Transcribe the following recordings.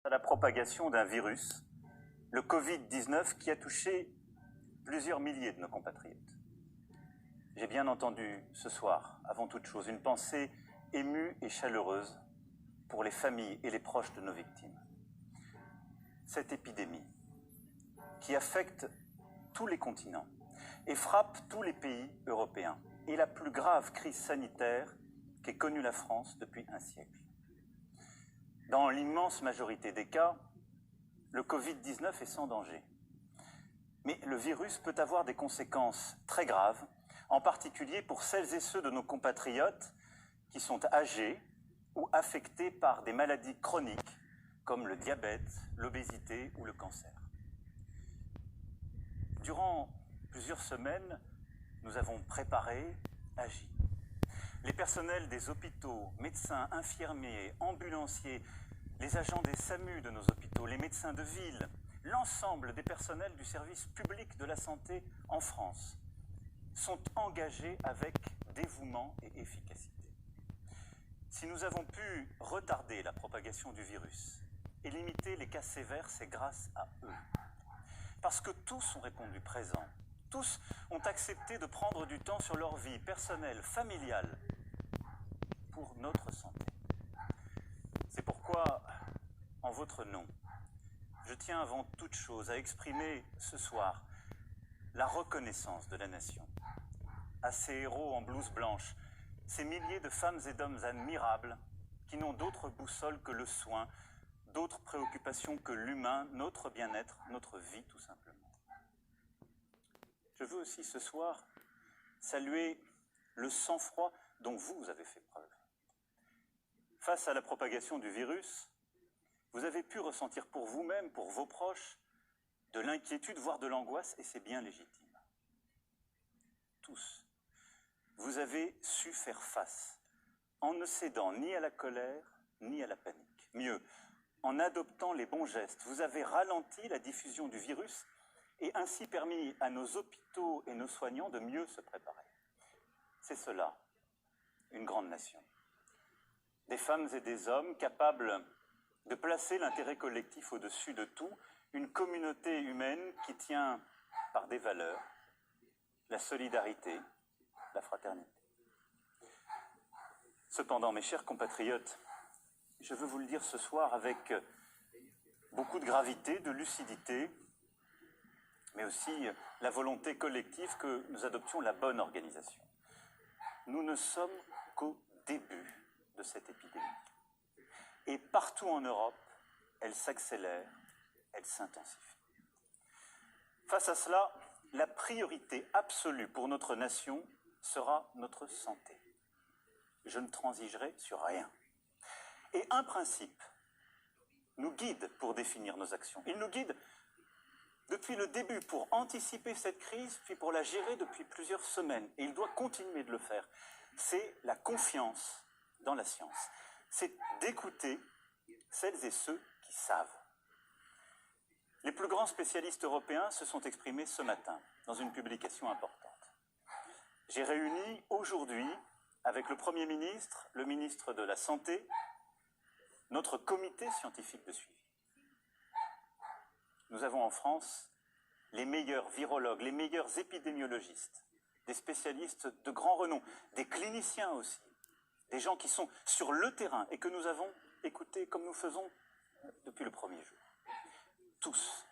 à la propagation d'un virus, le Covid-19, qui a touché plusieurs milliers de nos compatriotes. J'ai bien entendu ce soir, avant toute chose, une pensée émue et chaleureuse pour les familles et les proches de nos victimes. Cette épidémie, qui affecte tous les continents et frappe tous les pays européens, est la plus grave crise sanitaire qu'ait connue la France depuis un siècle. Dans l'immense majorité des cas, le Covid-19 est sans danger. Mais le virus peut avoir des conséquences très graves, en particulier pour celles et ceux de nos compatriotes qui sont âgés ou affectés par des maladies chroniques comme le diabète, l'obésité ou le cancer. Durant plusieurs semaines, nous avons préparé, agi. Les personnels des hôpitaux, médecins, infirmiers, ambulanciers, les agents des SAMU de nos hôpitaux, les médecins de ville, l'ensemble des personnels du service public de la santé en France sont engagés avec dévouement et efficacité. Si nous avons pu retarder la propagation du virus et limiter les cas sévères, c'est grâce à eux. Parce que tous ont répondu présent. Tous ont accepté de prendre du temps sur leur vie personnelle, familiale, pour notre santé. C'est pourquoi, en votre nom, je tiens avant toute chose à exprimer ce soir la reconnaissance de la nation à ces héros en blouse blanche, ces milliers de femmes et d'hommes admirables qui n'ont d'autre boussole que le soin, d'autres préoccupations que l'humain, notre bien-être, notre vie tout simplement. Je veux aussi ce soir saluer le sang-froid dont vous avez fait preuve. Face à la propagation du virus, vous avez pu ressentir pour vous-même, pour vos proches, de l'inquiétude, voire de l'angoisse, et c'est bien légitime. Tous, vous avez su faire face, en ne cédant ni à la colère, ni à la panique. Mieux, en adoptant les bons gestes, vous avez ralenti la diffusion du virus et ainsi permis à nos hôpitaux et nos soignants de mieux se préparer. C'est cela, une grande nation. Des femmes et des hommes capables de placer l'intérêt collectif au-dessus de tout, une communauté humaine qui tient par des valeurs, la solidarité, la fraternité. Cependant, mes chers compatriotes, je veux vous le dire ce soir avec beaucoup de gravité, de lucidité, mais aussi la volonté collective que nous adoptions la bonne organisation. Nous ne sommes qu'au début de cette épidémie. Et partout en Europe, elle s'accélère, elle s'intensifie. Face à cela, la priorité absolue pour notre nation sera notre santé. Je ne transigerai sur rien. Et un principe nous guide pour définir nos actions. Il nous guide depuis le début pour anticiper cette crise, puis pour la gérer depuis plusieurs semaines. Et il doit continuer de le faire. C'est la confiance dans la science. C'est d'écouter celles et ceux qui savent. Les plus grands spécialistes européens se sont exprimés ce matin dans une publication importante. J'ai réuni aujourd'hui, avec le Premier ministre, le ministre de la Santé, notre comité scientifique de suivi. Nous avons en France les meilleurs virologues, les meilleurs épidémiologistes, des spécialistes de grand renom, des cliniciens aussi, des gens qui sont sur le terrain et que nous avons écoutés comme nous faisons depuis le premier jour. Tous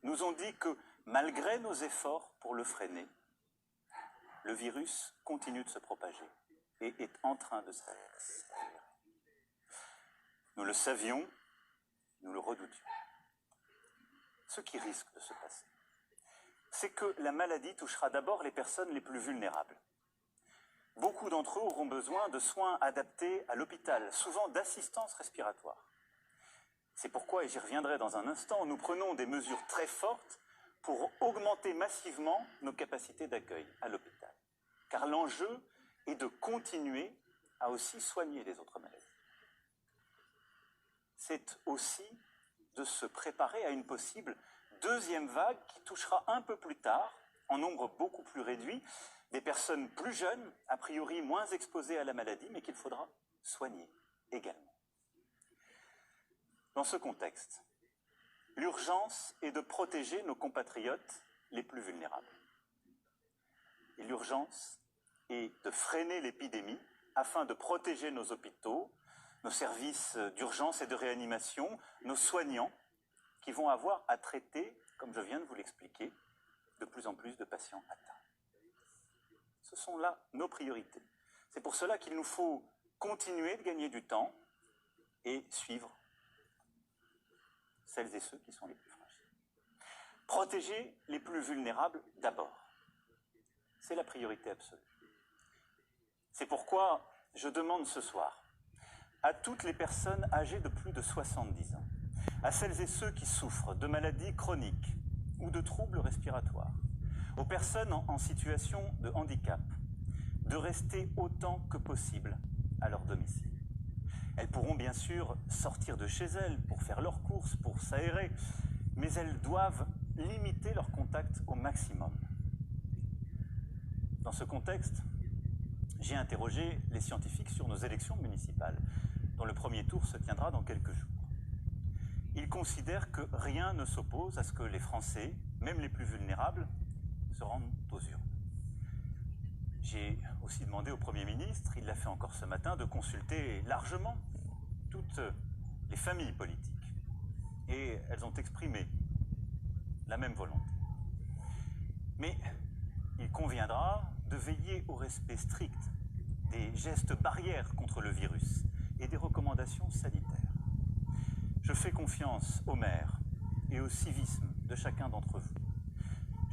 nous ont dit que malgré nos efforts pour le freiner, le virus continue de se propager et est en train de s'accélérer. Nous le savions, nous le redoutions. Ce qui risque de se passer, c'est que la maladie touchera d'abord les personnes les plus vulnérables. Beaucoup d'entre eux auront besoin de soins adaptés à l'hôpital, souvent d'assistance respiratoire. C'est pourquoi, et j'y reviendrai dans un instant, nous prenons des mesures très fortes pour augmenter massivement nos capacités d'accueil à l'hôpital. Car l'enjeu est de continuer à aussi soigner les autres maladies. C'est aussi de se préparer à une possible deuxième vague qui touchera un peu plus tard, en nombre beaucoup plus réduit, des personnes plus jeunes, a priori moins exposées à la maladie, mais qu'il faudra soigner également. Dans ce contexte, l'urgence est de protéger nos compatriotes les plus vulnérables. Et l'urgence est de freiner l'épidémie afin de protéger nos hôpitaux, nos services d'urgence et de réanimation, nos soignants qui vont avoir à traiter, comme je viens de vous l'expliquer, de plus en plus de patients atteints. Ce sont là nos priorités. C'est pour cela qu'il nous faut continuer de gagner du temps et suivre celles et ceux qui sont les plus fragiles. Protéger les plus vulnérables d'abord. C'est la priorité absolue. C'est pourquoi je demande ce soir à toutes les personnes âgées de plus de 70 ans, à celles et ceux qui souffrent de maladies chroniques ou de troubles respiratoires, aux personnes en situation de handicap, de rester autant que possible à leur domicile. Elles pourront bien sûr sortir de chez elles pour faire leurs courses, pour s'aérer, mais elles doivent limiter leur contact au maximum. Dans ce contexte, j'ai interrogé les scientifiques sur nos élections municipales, dont le premier tour se tiendra dans quelques jours. Ils considèrent que rien ne s'oppose à ce que les Français, même les plus vulnérables, se rendent aux urnes. J'ai aussi demandé au Premier ministre, il l'a fait encore ce matin, de consulter largement toutes les familles politiques. Et elles ont exprimé la même volonté. Mais il conviendra de veiller au respect strict des gestes barrières contre le virus et des recommandations sanitaires. Je fais confiance aux maires et au civisme de chacun d'entre vous.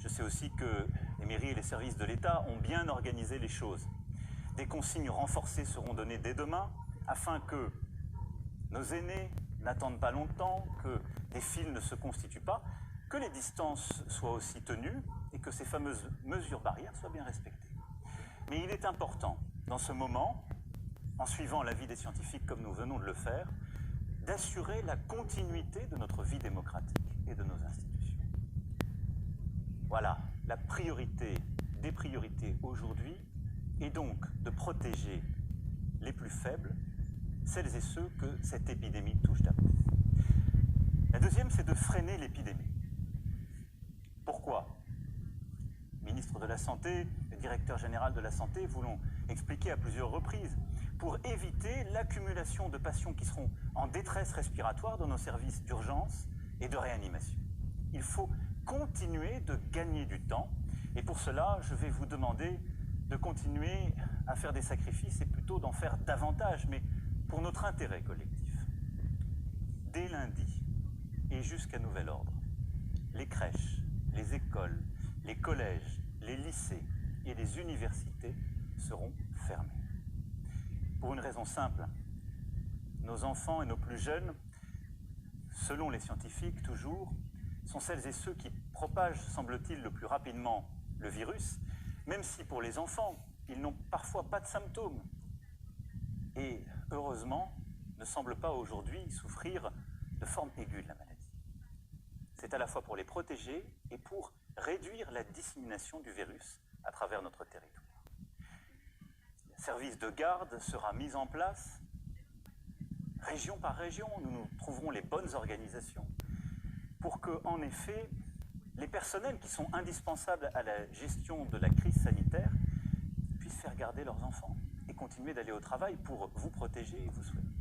Je sais aussi que les mairies et les services de l'État ont bien organisé les choses. Des consignes renforcées seront données dès demain afin que nos aînés n'attendent pas longtemps, que des files ne se constituent pas, que les distances soient aussi tenues et que ces fameuses mesures barrières soient bien respectées. Mais il est important, dans ce moment, en suivant l'avis des scientifiques comme nous venons de le faire, d'assurer la continuité de notre vie démocratique et de nos institutions. Voilà, la priorité des priorités aujourd'hui est donc de protéger les plus faibles, celles et ceux que cette épidémie touche d'abord. La deuxième, c'est de freiner l'épidémie. Pourquoi ? Le ministre de la Santé, le directeur général de la Santé vous l'ont expliqué à plusieurs reprises, pour éviter l'accumulation de patients qui seront en détresse respiratoire dans nos services d'urgence et de réanimation. Il faut continuer de gagner du temps et pour cela, je vais vous demander de continuer à faire des sacrifices et plutôt d'en faire davantage, mais pour notre intérêt collectif. Dès lundi et jusqu'à nouvel ordre, les crèches, les écoles, les collèges, les lycées et les universités seront fermés. Pour une raison simple, nos enfants et nos plus jeunes, selon les scientifiques toujours, sont celles et ceux qui propagent, semble-t-il, le plus rapidement le virus, même si pour les enfants, ils n'ont parfois pas de symptômes. Et heureusement, ne semblent pas aujourd'hui souffrir de forme aiguë de la maladie. C'est à la fois pour les protéger et pour réduire la dissémination du virus à travers notre territoire. Le service de garde sera mis en place. Région par région, nous trouverons les bonnes organisations pour que, en effet, les personnels qui sont indispensables à la gestion de la crise sanitaire puissent faire garder leurs enfants et continuer d'aller au travail pour vous protéger et vous soigner.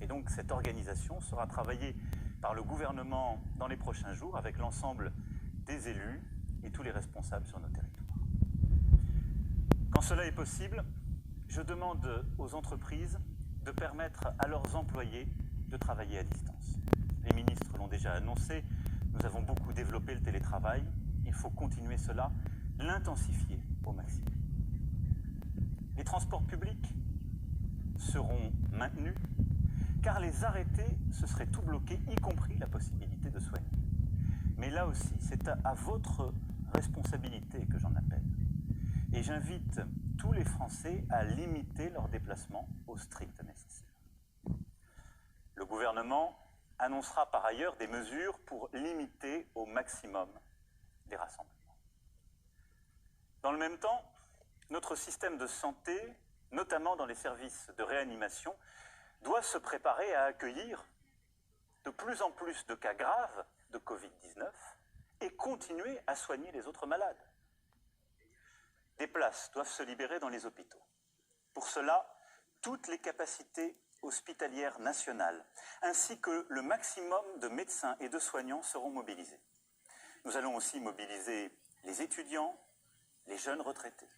Et donc cette organisation sera travaillée par le gouvernement dans les prochains jours avec l'ensemble des élus et tous les responsables sur nos territoires. Quand cela est possible, je demande aux entreprises de permettre à leurs employés de travailler à distance. Les ministres l'ont déjà annoncé, nous avons beaucoup développé le télétravail, il faut continuer cela, l'intensifier au maximum. Les transports publics seront maintenus, car les arrêtés, ce serait tout bloqué, y compris la possibilité de soigner. Mais là aussi, c'est à votre responsabilité que j'en appelle. Et j'invite tous les Français à limiter leurs déplacements au strict nécessaire. Le gouvernement annoncera par ailleurs des mesures pour limiter au maximum les rassemblements. Dans le même temps, notre système de santé, notamment dans les services de réanimation, doit se préparer à accueillir de plus en plus de cas graves de Covid-19 et continuer à soigner les autres malades. Des places doivent se libérer dans les hôpitaux. Pour cela, toutes les capacités hospitalières nationales, ainsi que le maximum de médecins et de soignants seront mobilisés. Nous allons aussi mobiliser les étudiants, les jeunes retraités.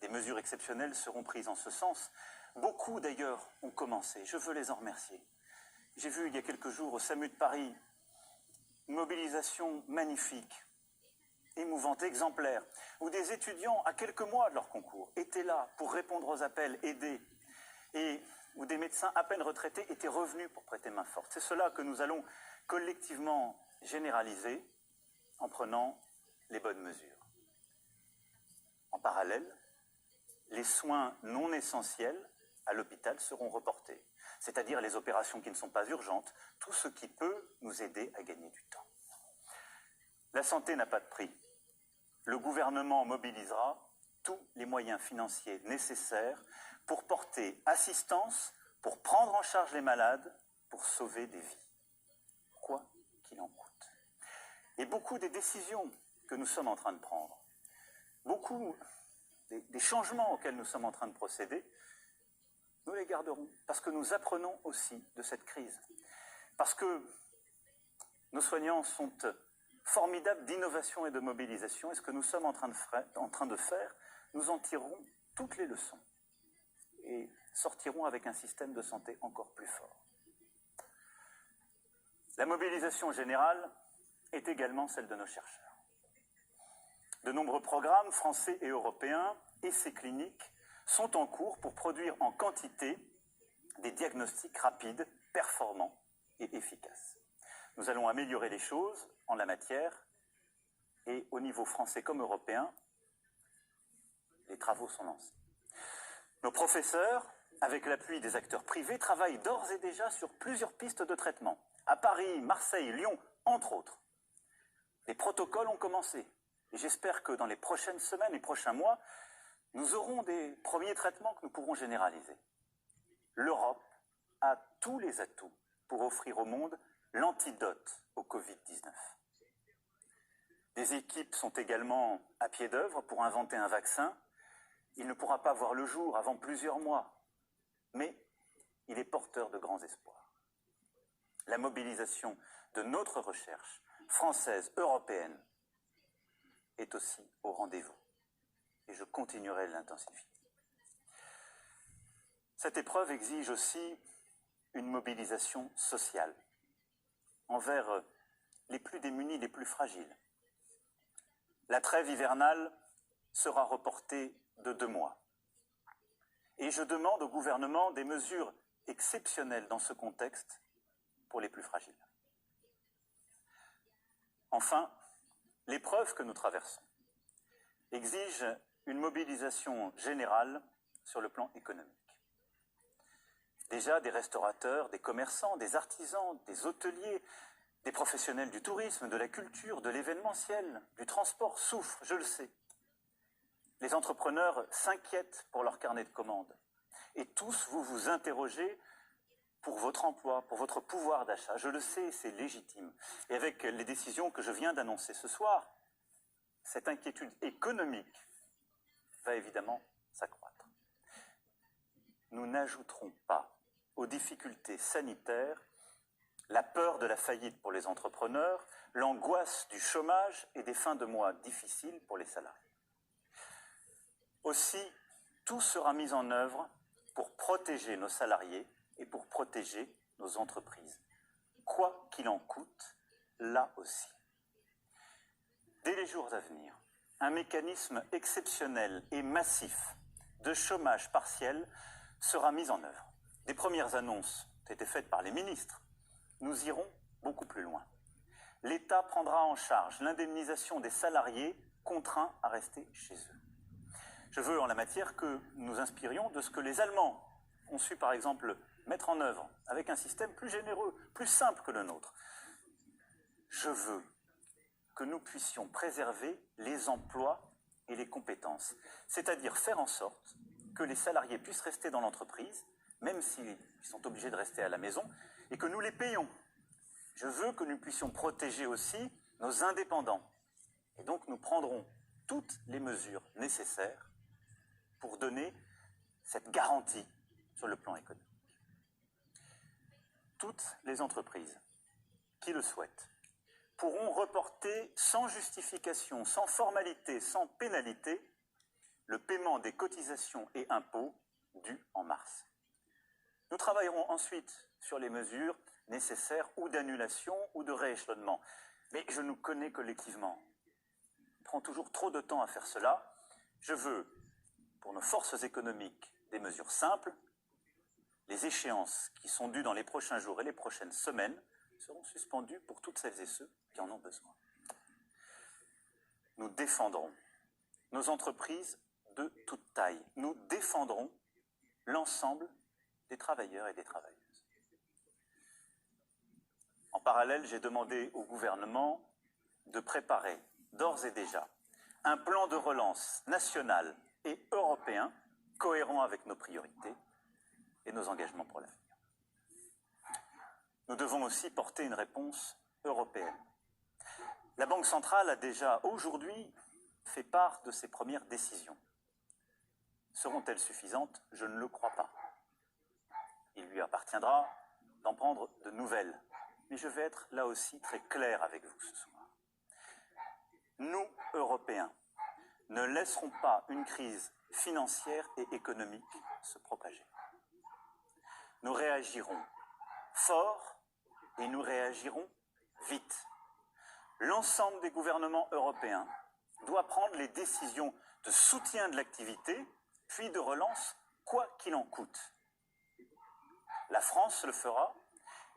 Des mesures exceptionnelles seront prises en ce sens. Beaucoup d'ailleurs ont commencé, je veux les en remercier. J'ai vu il y a quelques jours au SAMU de Paris une mobilisation magnifique, émouvante, exemplaire, où des étudiants à quelques mois de leur concours étaient là pour répondre aux appels, aider, et où des médecins à peine retraités étaient revenus pour prêter main forte. C'est cela que nous allons collectivement généraliser en prenant les bonnes mesures. En parallèle, les soins non essentiels à l'hôpital seront reportés, c'est-à-dire les opérations qui ne sont pas urgentes, tout ce qui peut nous aider à gagner du temps. La santé n'a pas de prix. Le gouvernement mobilisera tous les moyens financiers nécessaires pour porter assistance, pour prendre en charge les malades, pour sauver des vies, quoi qu'il en coûte. Et beaucoup des décisions que nous sommes en train de prendre, beaucoup des changements auxquels nous sommes en train de procéder, nous les garderons, parce que nous apprenons aussi de cette crise. Parce que nos soignants sont formidables d'innovation et de mobilisation, et ce que nous sommes en train de faire, nous en tirerons toutes les leçons et sortirons avec un système de santé encore plus fort. La mobilisation générale est également celle de nos chercheurs. De nombreux programmes français et européens, essais cliniques, sont en cours pour produire en quantité des diagnostics rapides, performants et efficaces. Nous allons améliorer les choses en la matière et au niveau français comme européen, les travaux sont lancés. Nos professeurs, avec l'appui des acteurs privés, travaillent d'ores et déjà sur plusieurs pistes de traitement. À Paris, Marseille, Lyon, entre autres. Les protocoles ont commencé. Et j'espère que dans les prochaines semaines et prochains mois, nous aurons des premiers traitements que nous pourrons généraliser. L'Europe a tous les atouts pour offrir au monde l'antidote au Covid-19. Des équipes sont également à pied d'œuvre pour inventer un vaccin. Il ne pourra pas voir le jour avant plusieurs mois, mais il est porteur de grands espoirs. La mobilisation de notre recherche française, européenne, est aussi au rendez-vous. Et je continuerai de l'intensifier. Cette épreuve exige aussi une mobilisation sociale envers les plus démunis, les plus fragiles. La trêve hivernale sera reportée de 2 mois. Et je demande au gouvernement des mesures exceptionnelles dans ce contexte pour les plus fragiles. Enfin, l'épreuve que nous traversons exige une mobilisation générale sur le plan économique. Déjà, des restaurateurs, des commerçants, des artisans, des hôteliers, des professionnels du tourisme, de la culture, de l'événementiel, du transport souffrent, je le sais. Les entrepreneurs s'inquiètent pour leur carnet de commandes. Et tous, vous vous interrogez pour votre emploi, pour votre pouvoir d'achat. Je le sais, c'est légitime. Et avec les décisions que je viens d'annoncer ce soir, cette inquiétude économique va évidemment s'accroître. Nous n'ajouterons pas aux difficultés sanitaires la peur de la faillite pour les entrepreneurs, l'angoisse du chômage et des fins de mois difficiles pour les salariés. Aussi, tout sera mis en œuvre pour protéger nos salariés et pour protéger nos entreprises, quoi qu'il en coûte, là aussi. Dès les jours à venir, un mécanisme exceptionnel et massif de chômage partiel sera mis en œuvre. Des premières annonces ont été faites par les ministres. Nous irons beaucoup plus loin. L'État prendra en charge l'indemnisation des salariés contraints à rester chez eux. Je veux en la matière que nous inspirions de ce que les Allemands ont su par exemple mettre en œuvre avec un système plus généreux, plus simple que le nôtre. Je veux que nous puissions préserver les emplois et les compétences, c'est-à-dire faire en sorte que les salariés puissent rester dans l'entreprise, même s'ils sont obligés de rester à la maison, et que nous les payons. Je veux que nous puissions protéger aussi nos indépendants. Et donc nous prendrons toutes les mesures nécessaires pour donner cette garantie sur le plan économique. Toutes les entreprises qui le souhaitent pourront reporter sans justification, sans formalité, sans pénalité, le paiement des cotisations et impôts dus en mars. Nous travaillerons ensuite sur les mesures nécessaires ou d'annulation ou de rééchelonnement. Mais je nous connais collectivement. Il prend toujours trop de temps à faire cela. Je veux, pour nos forces économiques, des mesures simples. Les échéances qui sont dues dans les prochains jours et les prochaines semaines seront suspendues pour toutes celles et ceux qui en ont besoin. Nous défendrons nos entreprises de toute taille. Nous défendrons l'ensemble des travailleurs et des travailleuses. En parallèle, j'ai demandé au gouvernement de préparer d'ores et déjà un plan de relance national et européen cohérent avec nos priorités et nos engagements pour l'avenir. Nous devons aussi porter une réponse européenne. La Banque centrale a déjà aujourd'hui fait part de ses premières décisions. Seront-elles suffisantes? Je ne le crois pas. Il lui appartiendra d'en prendre de nouvelles. Mais je vais être là aussi très clair avec vous ce soir. Nous, Européens, ne laisserons pas une crise financière et économique se propager. Nous réagirons fort et nous réagirons vite. L'ensemble des gouvernements européens doit prendre les décisions de soutien de l'activité, puis de relance, quoi qu'il en coûte. La France le fera,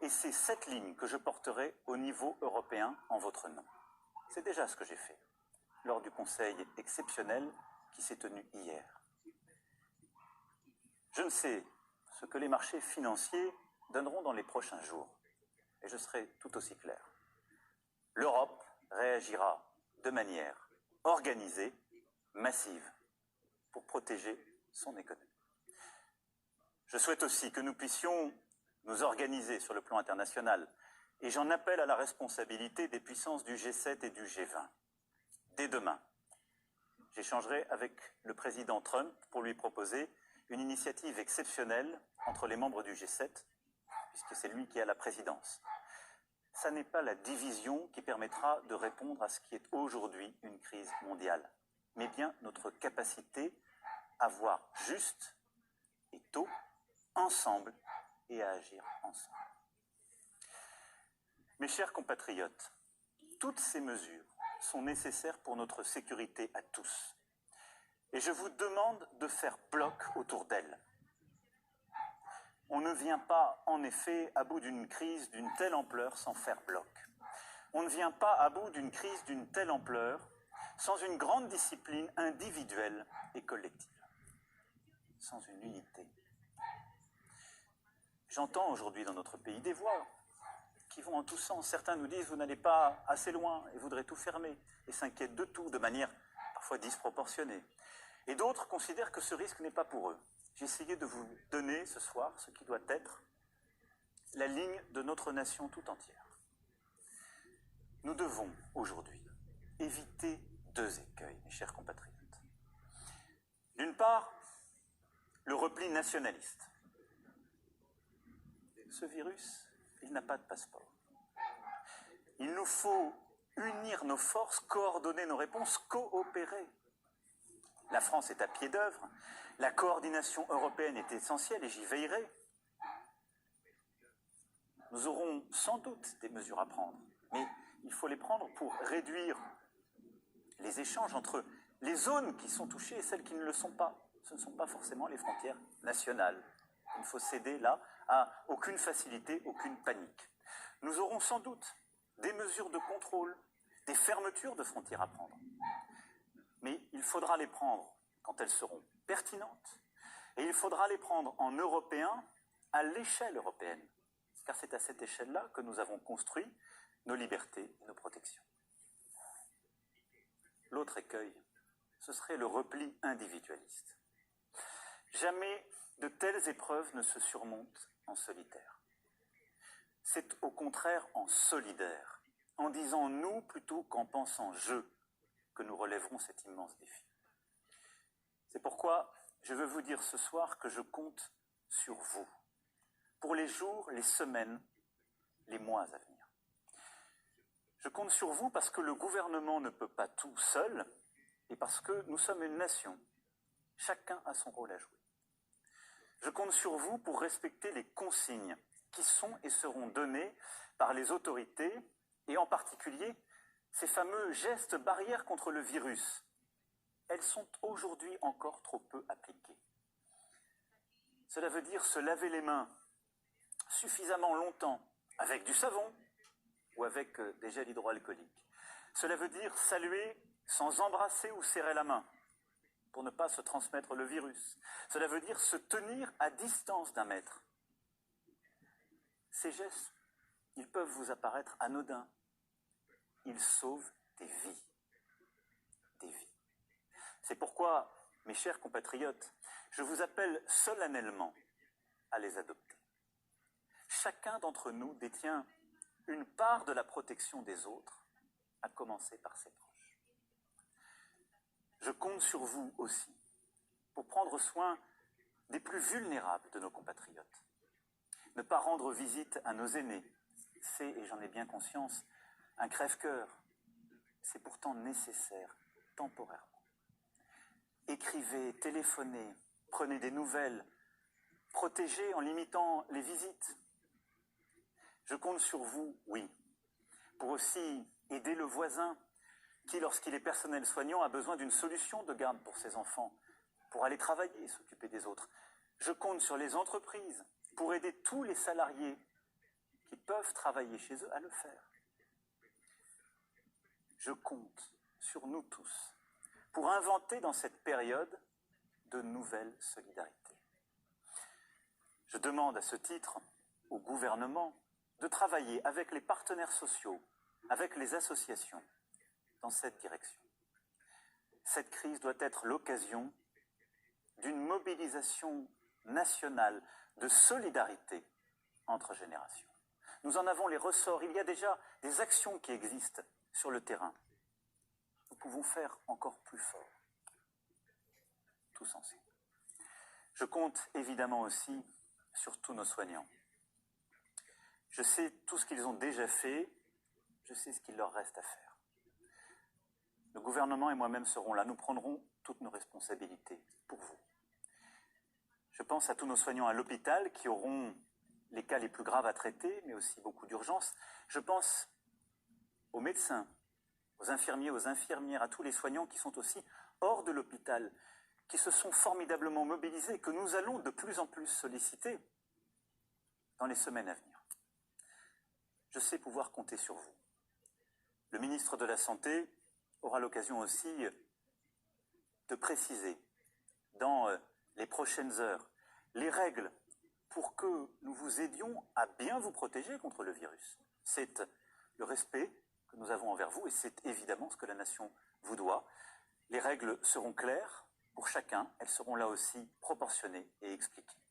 et c'est cette ligne que je porterai au niveau européen en votre nom. C'est déjà ce que j'ai fait lors du Conseil exceptionnel qui s'est tenu hier. Je ne sais ce que les marchés financiers donneront dans les prochains jours, et je serai tout aussi clair. L'Europe réagira de manière organisée, massive, pour protéger son économie. Je souhaite aussi que nous puissions nous organiser sur le plan international, et j'en appelle à la responsabilité des puissances du G7 et du G20. Dès demain, j'échangerai avec le président Trump pour lui proposer une initiative exceptionnelle entre les membres du G7, puisque c'est lui qui a la présidence. Ça n'est pas la division qui permettra de répondre à ce qui est aujourd'hui une crise mondiale, mais bien notre capacité à voir juste et tôt, ensemble, et à agir ensemble. Mes chers compatriotes, toutes ces mesures sont nécessaires pour notre sécurité à tous. Et je vous demande de faire bloc autour d'elles. On ne vient pas, en effet, à bout d'une crise d'une telle ampleur sans faire bloc. On ne vient pas à bout d'une crise d'une telle ampleur sans une grande discipline individuelle et collective, sans une unité. J'entends aujourd'hui dans notre pays des voix qui vont en tous sens. Certains nous disent « vous n'allez pas assez loin et voudraient tout fermer » et s'inquiètent de tout de manière parfois disproportionnée. Et d'autres considèrent que ce risque n'est pas pour eux. J'ai essayé de vous donner ce soir ce qui doit être la ligne de notre nation tout entière. Nous devons aujourd'hui éviter deux écueils, mes chers compatriotes. D'une part, le repli nationaliste. Ce virus, il n'a pas de passeport. Il nous faut unir nos forces, coordonner nos réponses, coopérer. La France est à pied d'œuvre. La coordination européenne est essentielle et j'y veillerai. Nous aurons sans doute des mesures à prendre, mais il faut les prendre pour réduire les échanges entre les zones qui sont touchées et celles qui ne le sont pas. Ce ne sont pas forcément les frontières nationales. Il ne faut céder là à aucune facilité, aucune panique. Nous aurons sans doute des mesures de contrôle, des fermetures de frontières à prendre. Mais il faudra les prendre quand elles seront pertinentes et il faudra les prendre en européen à l'échelle européenne. Car c'est à cette échelle-là que nous avons construit nos libertés et nos protections. L'autre écueil, ce serait le repli individualiste. Jamais de telles épreuves ne se surmontent en solitaire. c'est au contraire en solidaire, en disant nous plutôt qu'en pensant je, que nous relèverons cet immense défi. C'est pourquoi je veux vous dire ce soir que je compte sur vous, pour les jours, les semaines, les mois à venir. Je compte sur vous parce que le gouvernement ne peut pas tout seul et parce que nous sommes une nation. Chacun a son rôle à jouer. Je compte sur vous pour respecter les consignes qui sont et seront données par les autorités et en particulier ces fameux gestes barrières contre le virus. Elles sont aujourd'hui encore trop peu appliquées. Cela veut dire se laver les mains suffisamment longtemps avec du savon ou avec des gels hydroalcooliques. Cela veut dire saluer sans embrasser ou serrer la main pour ne pas se transmettre le virus. Cela veut dire se tenir à distance d'1 mètre. Ces gestes, ils peuvent vous apparaître anodins. Ils sauvent des vies. Des vies. C'est pourquoi, mes chers compatriotes, je vous appelle solennellement à les adopter. Chacun d'entre nous détient une part de la protection des autres, à commencer par ses proches. Je compte sur vous aussi pour prendre soin des plus vulnérables de nos compatriotes. Ne pas rendre visite à nos aînés, c'est, et j'en ai bien conscience, un crève-cœur. C'est pourtant nécessaire, temporairement. Écrivez, téléphonez, prenez des nouvelles, protégez en limitant les visites. Je compte sur vous, oui, pour aussi aider le voisin qui, lorsqu'il est personnel soignant, a besoin d'une solution de garde pour ses enfants, pour aller travailler et s'occuper des autres. Je compte sur les entreprises pour aider tous les salariés qui peuvent travailler chez eux à le faire. Je compte sur nous tous pour inventer dans cette période de nouvelles solidarités. Je demande à ce titre au gouvernement de travailler avec les partenaires sociaux, avec les associations, dans cette direction. Cette crise doit être l'occasion d'une mobilisation nationale de solidarité entre générations. Nous en avons les ressorts. Il y a déjà des actions qui existent sur le terrain. Nous pouvons faire encore plus fort, tous ensemble. Je compte évidemment aussi sur tous nos soignants. Je sais tout ce qu'ils ont déjà fait, je sais ce qu'il leur reste à faire. Le gouvernement et moi-même serons là, nous prendrons toutes nos responsabilités pour vous. Je pense à tous nos soignants à l'hôpital qui auront les cas les plus graves à traiter, mais aussi beaucoup d'urgences. Je pense aux médecins, aux infirmiers, aux infirmières, à tous les soignants qui sont aussi hors de l'hôpital, qui se sont formidablement mobilisés, que nous allons de plus en plus solliciter dans les semaines à venir. Je sais pouvoir compter sur vous. Le ministre de la Santé aura l'occasion aussi de préciser dans les prochaines heures les règles pour que nous vous aidions à bien vous protéger contre le virus. C'est le respect que nous avons envers vous et c'est évidemment ce que la nation vous doit. Les règles seront claires pour chacun, elles seront là aussi proportionnées et expliquées.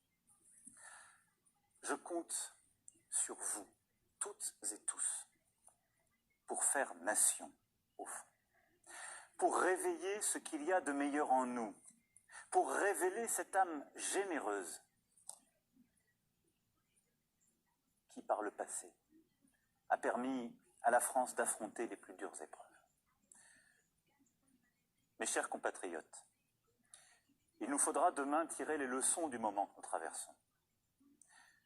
Je compte sur vous, toutes et tous, pour faire nation, au fond, pour réveiller ce qu'il y a de meilleur en nous, pour révéler cette âme généreuse qui, par le passé, a permis à la France d'affronter les plus dures épreuves. Mes chers compatriotes, il nous faudra demain tirer les leçons du moment que nous traversons.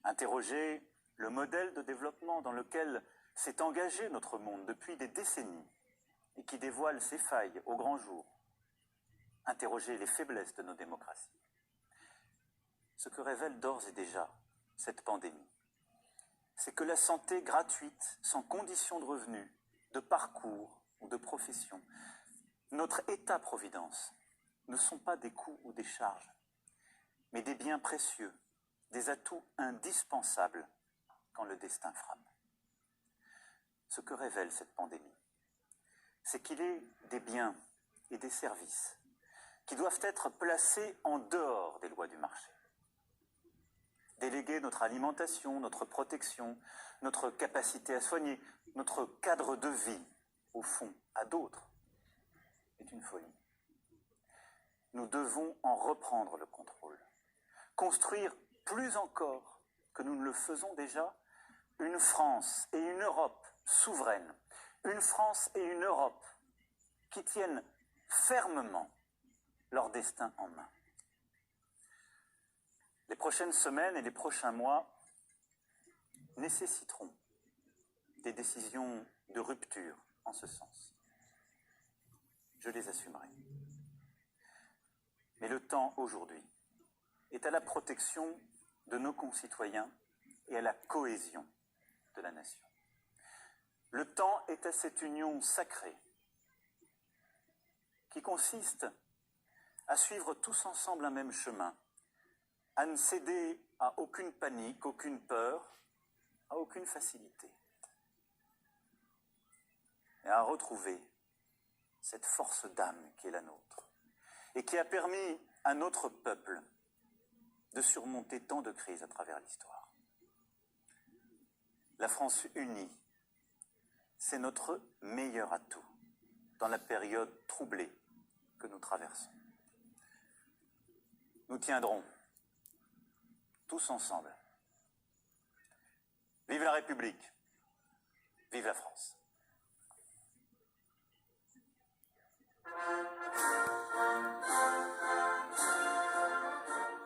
Interroger le modèle de développement dans lequel s'est engagé notre monde depuis des décennies et qui dévoile ses failles au grand jour. Interroger les faiblesses de nos démocraties. Ce que révèle d'ores et déjà cette pandémie, c'est que la santé gratuite, sans condition de revenus, de parcours ou de profession, notre État-providence, ne sont pas des coûts ou des charges, mais des biens précieux, des atouts indispensables quand le destin frappe. Ce que révèle cette pandémie, c'est qu'il est des biens et des services qui doivent être placés en dehors des lois du marché. Déléguer notre alimentation, notre protection, notre capacité à soigner, notre cadre de vie, au fond, à d'autres, est une folie. Nous devons en reprendre le contrôle. Construire plus encore que nous ne le faisons déjà, une France et une Europe souveraines, une France et une Europe qui tiennent fermement leur destin en main. Les prochaines semaines et les prochains mois nécessiteront des décisions de rupture en ce sens. Je les assumerai. Mais le temps aujourd'hui est à la protection de nos concitoyens et à la cohésion de la nation. Le temps est à cette union sacrée qui consiste à suivre tous ensemble un même chemin, à ne céder à aucune panique, aucune peur, à aucune facilité, et à retrouver cette force d'âme qui est la nôtre et qui a permis à notre peuple de surmonter tant de crises à travers l'histoire. La France unie, c'est notre meilleur atout dans la période troublée que nous traversons. Nous tiendrons tous ensemble. Vive la République, vive la France.